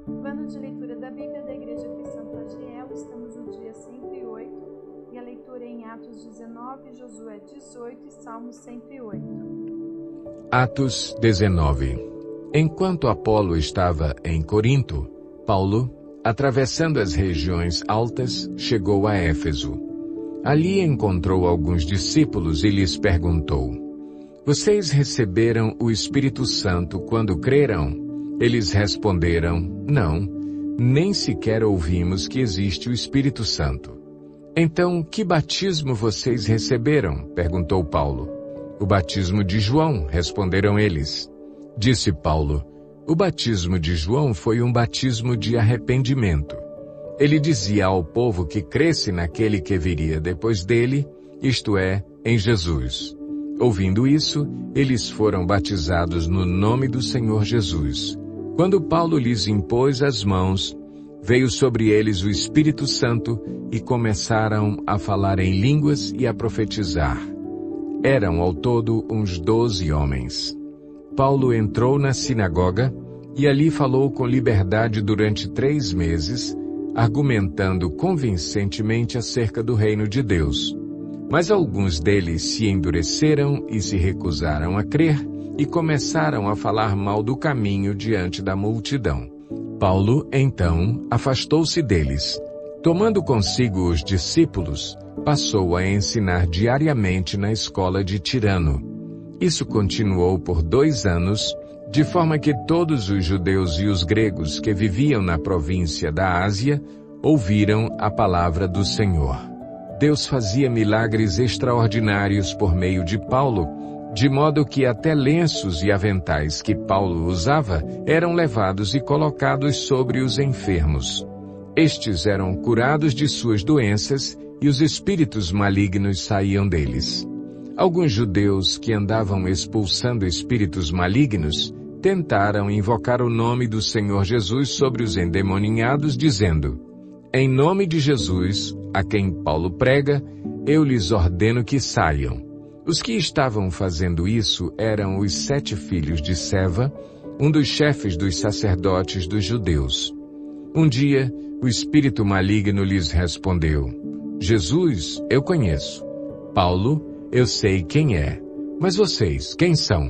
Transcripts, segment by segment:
Plano de leitura da Bíblia da Igreja Cristã Flagiel. Estamos no dia 108 e a leitura é em Atos 19, Josué 18 e Salmos 108. Atos 19. Enquanto Apolo estava em Corinto, Paulo, atravessando as regiões altas, chegou a Éfeso. Ali encontrou alguns discípulos e lhes perguntou: Vocês receberam o Espírito Santo quando creram? Eles responderam: Não, nem sequer ouvimos que existe o Espírito Santo. Então, que batismo vocês receberam? Perguntou Paulo. O batismo de João, responderam eles. Disse Paulo: O batismo de João foi um batismo de arrependimento. Ele dizia ao povo que cresce naquele que viria depois dele, isto é, em Jesus. Ouvindo isso, eles foram batizados no nome do Senhor Jesus. Quando Paulo lhes impôs as mãos, veio sobre eles o Espírito Santo e começaram a falar em línguas e a profetizar. Eram ao todo uns 12 homens. Paulo entrou na sinagoga e ali falou com liberdade durante 3 meses, argumentando convincentemente acerca do reino de Deus. Mas alguns deles se endureceram e se recusaram a crer e começaram a falar mal do caminho diante da multidão. Paulo, então, afastou-se deles. Tomando consigo os discípulos, passou a ensinar diariamente na escola de Tirano. Isso continuou por 2 anos, de forma que todos os judeus e os gregos que viviam na província da Ásia ouviram a palavra do Senhor. Deus fazia milagres extraordinários por meio de Paulo, de modo que até lenços e aventais que Paulo usava eram levados e colocados sobre os enfermos. Estes eram curados de suas doenças e os espíritos malignos saíam deles. Alguns judeus que andavam expulsando espíritos malignos tentaram invocar o nome do Senhor Jesus sobre os endemoninhados, dizendo: Em nome de Jesus, a quem Paulo prega, eu lhes ordeno que saiam. Os que estavam fazendo isso eram os 7 filhos de Seva, um dos chefes dos sacerdotes dos judeus. Um dia, o espírito maligno lhes respondeu: Jesus, eu conheço. Paulo, eu sei quem é. Mas vocês, quem são?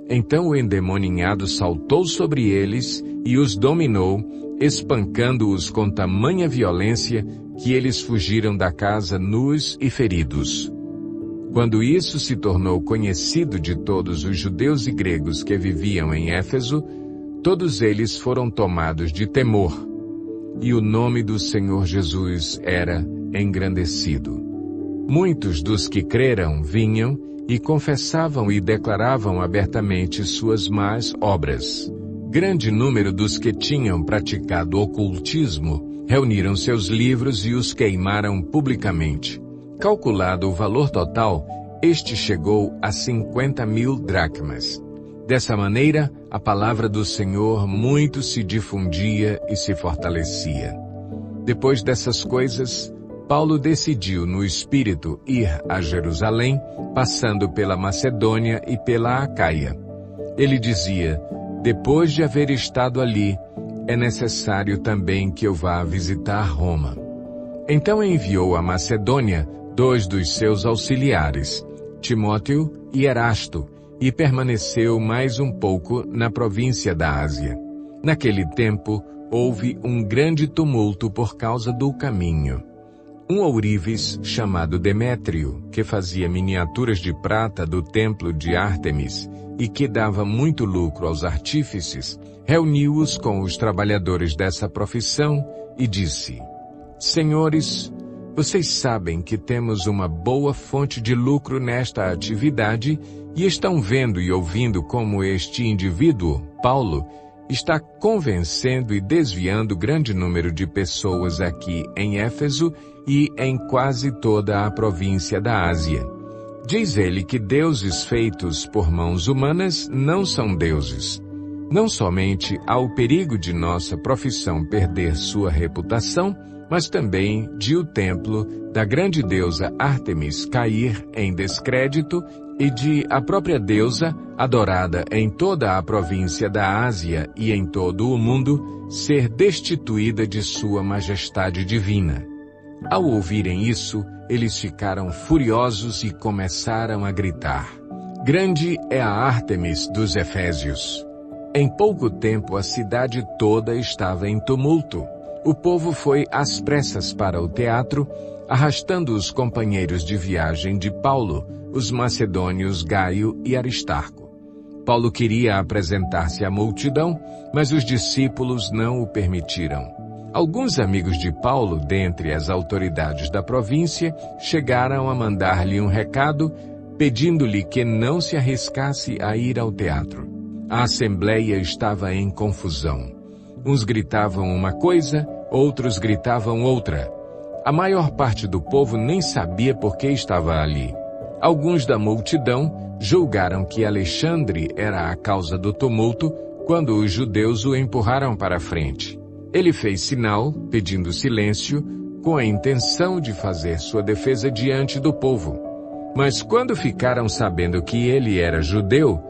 Então o endemoninhado saltou sobre eles e os dominou, espancando-os com tamanha violência que eles fugiram da casa nus e feridos. Quando isso se tornou conhecido de todos os judeus e gregos que viviam em Éfeso, todos eles foram tomados de temor, e o nome do Senhor Jesus era engrandecido. Muitos dos que creram vinham e confessavam e declaravam abertamente suas más obras. Grande número dos que tinham praticado ocultismo reuniram seus livros e os queimaram publicamente. Calculado o valor total, este chegou a 50.000 dracmas. Dessa maneira, a palavra do Senhor muito se difundia e se fortalecia. Depois dessas coisas, Paulo decidiu no Espírito ir a Jerusalém, passando pela Macedônia e pela Acaia. Ele dizia: depois de haver estado ali, é necessário também que eu vá visitar Roma. Então enviou a Macedônia 2 dos seus auxiliares, Timóteo e Erasto, e permaneceu mais um pouco na província da Ásia. Naquele tempo, houve um grande tumulto por causa do caminho. Um ourives chamado Demétrio, que fazia miniaturas de prata do templo de Ártemis e que dava muito lucro aos artífices, reuniu-os com os trabalhadores dessa profissão e disse: Senhores, vocês sabem que temos uma boa fonte de lucro nesta atividade e estão vendo e ouvindo como este indivíduo, Paulo, está convencendo e desviando grande número de pessoas aqui em Éfeso e em quase toda a província da Ásia. Diz ele que deuses feitos por mãos humanas não são deuses. Não somente há o perigo de nossa profissão perder sua reputação, mas também de o templo da grande deusa Ártemis cair em descrédito e de a própria deusa, adorada em toda a província da Ásia e em todo o mundo, ser destituída de sua majestade divina. Ao ouvirem isso, eles ficaram furiosos e começaram a gritar: "Grande é a Ártemis dos Efésios!" Em pouco tempo a cidade toda estava em tumulto. O povo foi às pressas para o teatro, arrastando os companheiros de viagem de Paulo, os macedônios Gaio e Aristarco. Paulo queria apresentar-se à multidão, mas os discípulos não o permitiram. Alguns amigos de Paulo, dentre as autoridades da província, chegaram a mandar-lhe um recado, pedindo-lhe que não se arriscasse a ir ao teatro. A assembleia estava em confusão. Uns gritavam uma coisa, outros gritavam outra. A maior parte do povo nem sabia por que estava ali. Alguns da multidão julgaram que Alexandre era a causa do tumulto quando os judeus o empurraram para a frente. Ele fez sinal, pedindo silêncio, com a intenção de fazer sua defesa diante do povo. Mas quando ficaram sabendo que ele era judeu,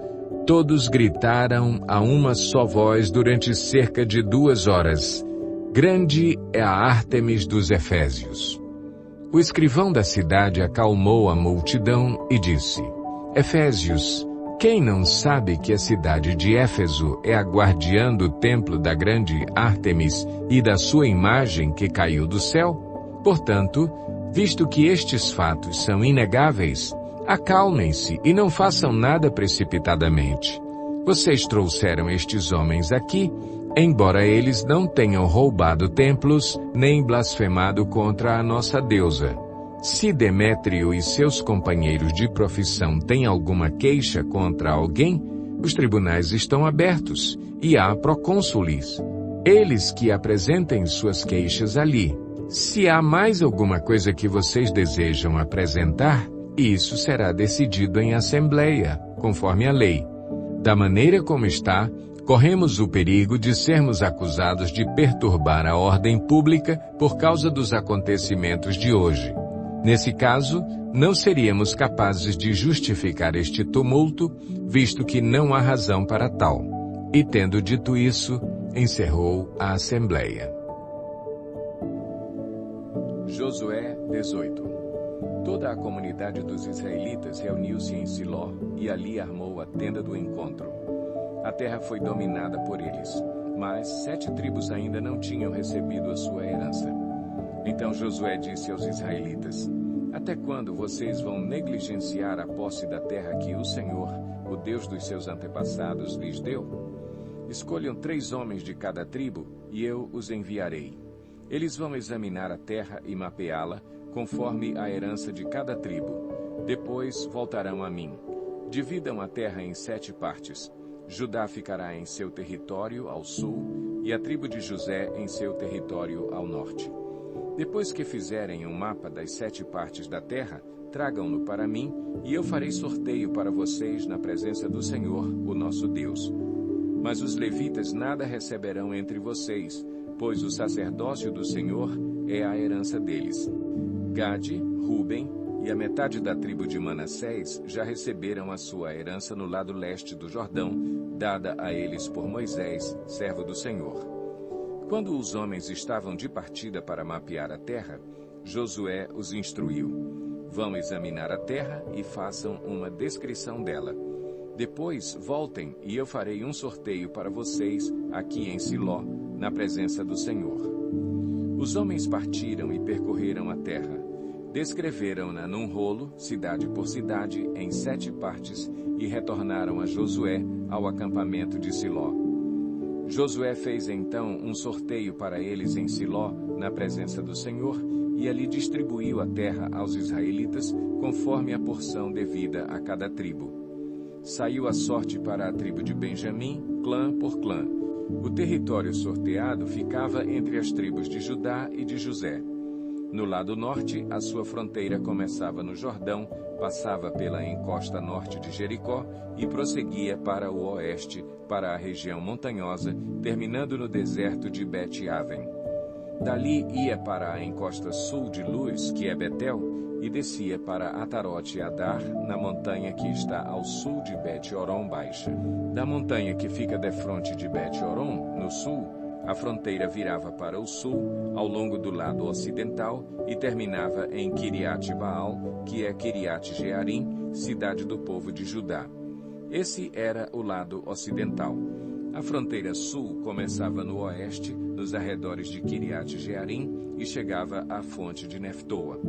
todos gritaram a uma só voz durante cerca de 2 horas: "Grande é a Ártemis dos Efésios." O escrivão da cidade acalmou a multidão e disse: "Efésios, quem não sabe que a cidade de Éfeso é a guardiã do templo da grande Ártemis e da sua imagem que caiu do céu? Portanto, visto que estes fatos são inegáveis, acalmem-se e não façam nada precipitadamente. Vocês trouxeram estes homens aqui, embora eles não tenham roubado templos nem blasfemado contra a nossa deusa. Se Demétrio e seus companheiros de profissão têm alguma queixa contra alguém, os tribunais estão abertos e há procônsules. Eles que apresentem suas queixas ali. Se há mais alguma coisa que vocês desejam apresentar, isso será decidido em assembleia, conforme a lei. Da maneira como está, corremos o perigo de sermos acusados de perturbar a ordem pública por causa dos acontecimentos de hoje. Nesse caso, não seríamos capazes de justificar este tumulto, visto que não há razão para tal. E tendo dito isso, encerrou a assembleia. Josué 18. Toda a comunidade dos israelitas reuniu-se em Siló e ali armou a tenda do encontro. A terra foi dominada por eles, mas 7 tribos ainda não tinham recebido a sua herança. Então Josué disse aos israelitas: "Até quando vocês vão negligenciar a posse da terra que o Senhor, o Deus dos seus antepassados, lhes deu? Escolham 3 homens de cada tribo e eu os enviarei. Eles vão examinar a terra e mapeá-la, conforme a herança de cada tribo. Depois voltarão a mim. Dividam a terra em 7 partes. Judá ficará em seu território ao sul e a tribo de José em seu território ao norte. Depois que fizerem um mapa das 7 partes da terra, tragam-no para mim e eu farei sorteio para vocês na presença do Senhor, o nosso Deus. Mas os levitas nada receberão entre vocês, pois o sacerdócio do Senhor é a herança deles. Gade, Ruben e a metade da tribo de Manassés já receberam a sua herança no lado leste do Jordão, dada a eles por Moisés, servo do Senhor." Quando os homens estavam de partida para mapear a terra, Josué os instruiu: "Vão examinar a terra e façam uma descrição dela. Depois voltem e eu farei um sorteio para vocês aqui em Siló, na presença do Senhor." Os homens partiram e percorreram a terra. Descreveram-na num rolo, cidade por cidade, em 7 partes, e retornaram a Josué ao acampamento de Siló. Josué fez então um sorteio para eles em Siló, na presença do Senhor, e ali distribuiu a terra aos israelitas, conforme a porção devida a cada tribo. Saiu a sorte para a tribo de Benjamim, clã por clã. O território sorteado ficava entre as tribos de Judá e de José. No lado norte, a sua fronteira começava no Jordão, passava pela encosta norte de Jericó e prosseguia para o oeste, para a região montanhosa, terminando no deserto de Bet-Aven. Dali ia para a encosta sul de Luz, que é Betel, e descia para Atarote-Adar, na montanha que está ao sul de Bet-Horon Baixa. Da montanha que fica defronte de Bet-Horon, no sul, a fronteira virava para o sul, ao longo do lado ocidental, e terminava em Kiriat-Baal, que é Kiriat-Jearim, cidade do povo de Judá. Esse era o lado ocidental. A fronteira sul começava no oeste, nos arredores de Kiriat-Jearim, e chegava à fonte de Neftoa.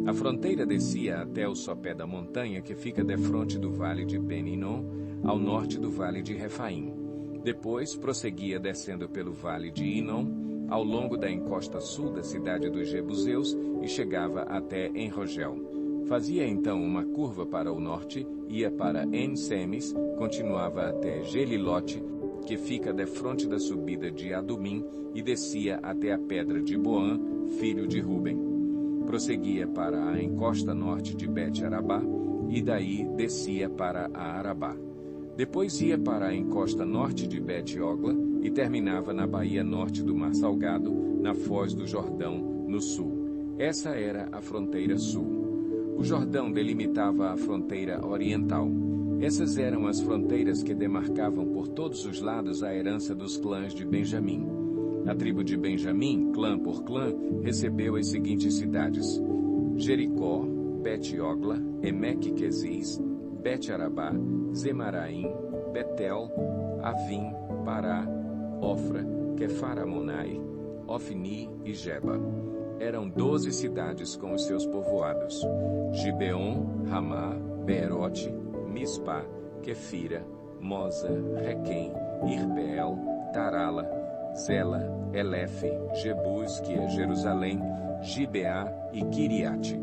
A fronteira descia até o sopé da montanha que fica defronte do vale de Ben-Hinom, ao norte do vale de Refaim. Depois prosseguia descendo pelo vale de Hinom, ao longo da encosta sul da cidade dos Jebuseus, e chegava até Enrogel. Fazia então uma curva para o norte, ia para En-Semes, continuava até Gelilote, que fica defronte da subida de Adumim, e descia até a pedra de Boã, filho de Ruben. Prosseguia para a encosta norte de Bet-Arabá, e daí descia para a Arabá. Depois ia para a encosta norte de Bet-Ogla e terminava na baía norte do Mar Salgado, na foz do Jordão, no sul. Essa era a fronteira sul. O Jordão delimitava a fronteira oriental. Essas eram as fronteiras que demarcavam por todos os lados a herança dos clãs de Benjamim. A tribo de Benjamim, clã por clã, recebeu as seguintes cidades: Jericó, Bet-Ogla, Emeque-Queziz, Bet-Arabá, Zemaraim, Betel, Avim, Pará, Ofra, Quefar-Amonai, Ofni e Geba. Eram 12 cidades com os seus povoados: Gibeon, Ramá, Beerote, Mispá, Quefira, Moza, Requém, Irpeel, Tarala, Zela, Elefe, Jebus, que é Jerusalém, Gibeá e Kiriate.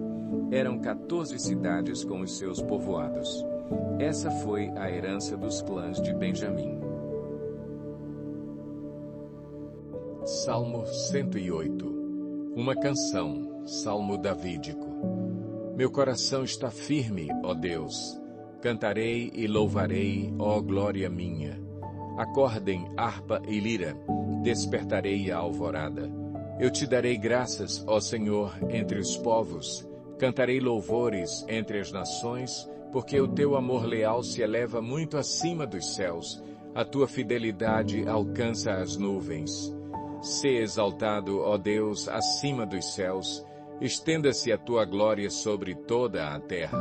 Eram 14 cidades com os seus povoados. Essa foi a herança dos clãs de Benjamim. Salmo 108. Uma canção, salmo davídico. Meu coração está firme, ó Deus. Cantarei e louvarei, ó glória minha. Acordem harpa e lira, despertarei a alvorada. Eu te darei graças, ó Senhor, entre os povos. Cantarei louvores entre as nações, porque o teu amor leal se eleva muito acima dos céus. A tua fidelidade alcança as nuvens. Sê exaltado, ó Deus, acima dos céus. Estenda-se a tua glória sobre toda a terra.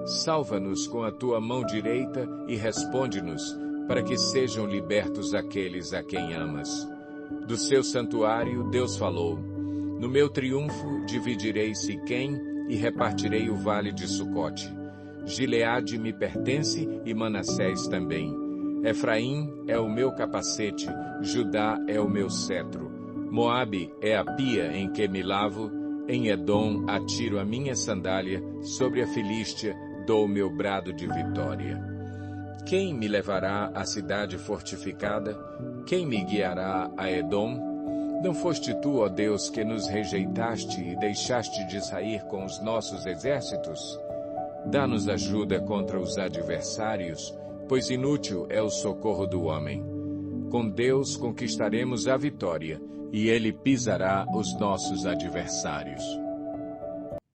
Salva-nos com a tua mão direita e responde-nos, para que sejam libertos aqueles a quem amas. Do seu santuário Deus falou: no meu triunfo dividirei Siquém e repartirei o vale de Sucote. Gileade me pertence e Manassés também. Efraim é o meu capacete, Judá é o meu cetro. Moabe é a pia em que me lavo, em Edom atiro a minha sandália, sobre a Filístia dou o meu brado de vitória. Quem me levará à cidade fortificada? Quem me guiará a Edom? Não foste tu, ó Deus, que nos rejeitaste e deixaste de sair com os nossos exércitos? Dá-nos ajuda contra os adversários, pois inútil é o socorro do homem. Com Deus conquistaremos a vitória, e Ele pisará os nossos adversários.